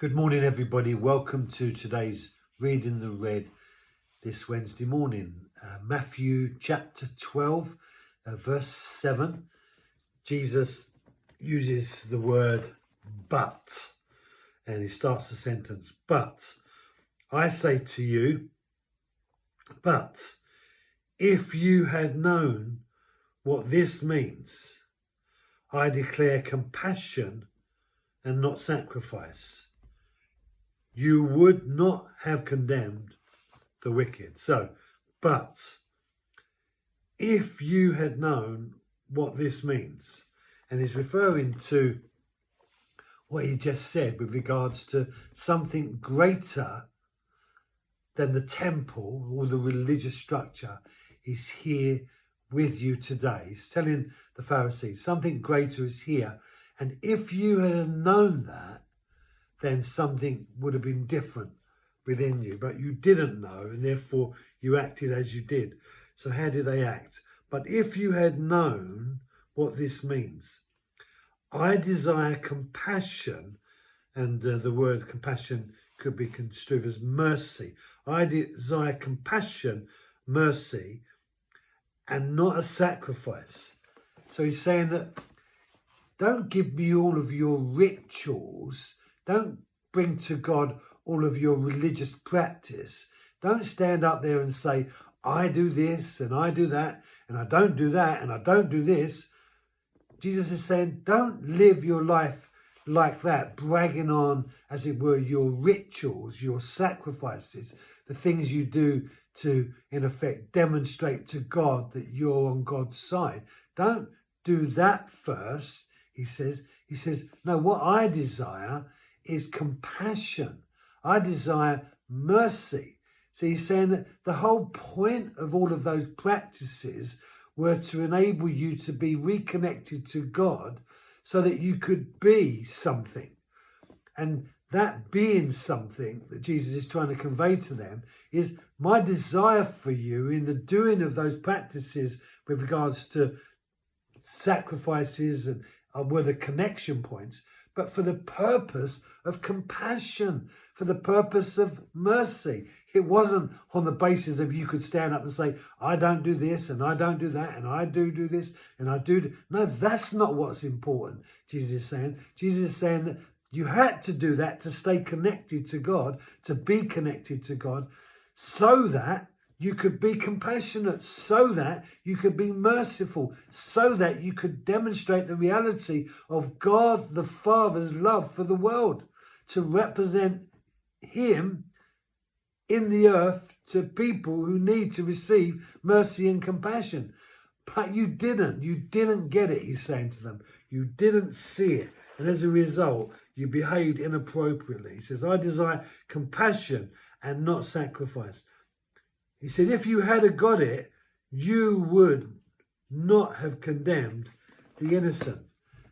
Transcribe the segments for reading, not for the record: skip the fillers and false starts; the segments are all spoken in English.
Good morning, everybody. Welcome to today's Reading the Red this Wednesday morning. Matthew chapter 12, verse 7. Jesus uses the word but, and he starts the sentence, but I say to you, but if you had known what this means, I declare compassion and not sacrifice, you would not have condemned the wicked. So, but if you had known what this means, and he's referring to what he just said with regards to something greater than the temple or the religious structure is here with you today. He's telling the Pharisees something greater is here. And if you had known that, then something would have been different within you. But you didn't know, and therefore you acted as you did. So how did they act? But if you had known what this means, I desire compassion, and the word compassion could be construed as mercy. I desire compassion, mercy, and not a sacrifice. So he's saying that don't give me all of your rituals. Don't bring to God all of your religious practice. Don't stand up there and say, I do this and I do that and I don't do that and I don't do this. Jesus is saying, don't live your life like that, bragging on, as it were, your rituals, your sacrifices, the things you do to, in effect, demonstrate to God that you're on God's side. Don't do that first, he says. He says, no, what I desire is compassion. I desire mercy. So he's saying that the whole point of all of those practices were to enable you to be reconnected to God so that you could be something. And that being something that Jesus is trying to convey to them is my desire for you in the doing of those practices with regards to sacrifices and were the connection points, but for the purpose of compassion, for the purpose of mercy. It wasn't on the basis of you could stand up and say, I don't do this and I don't do that and I do this and I do. No, that's not what's important, Jesus is saying. Jesus is saying that you had to do that to stay connected to God, to be connected to God, so that you could be compassionate, so that you could be merciful, so that you could demonstrate the reality of God the Father's love for the world, to represent him in the earth to people who need to receive mercy and compassion. But you didn't get it, he's saying to them. You didn't see it. And as a result, you behaved inappropriately. He says, I desire compassion and not sacrifice. He said, if you had got it, you would not have condemned the innocent.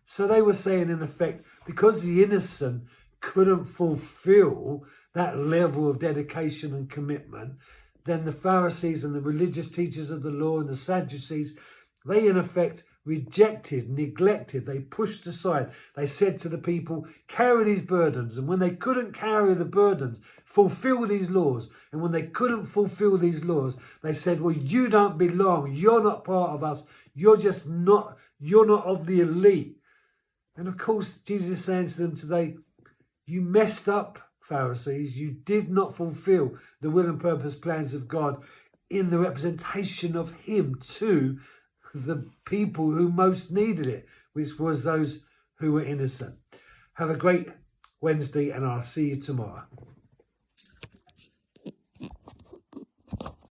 So they were saying, in effect, because the innocent couldn't fulfill that level of dedication and commitment, then the Pharisees and the religious teachers of the law and the Sadducees, they in effect rejected, neglected, they pushed aside. They said to the people, carry these burdens. And when they couldn't carry the burdens, fulfill these laws. And when they couldn't fulfill these laws, they said, well, you don't belong. You're not part of us. You're not of the elite. And of course, Jesus is saying to them today, you messed up, Pharisees. You did not fulfill the will and purpose plans of God in the representation of him to the people who most needed it, which was those who were innocent. Have a great Wednesday, and I'll see you tomorrow.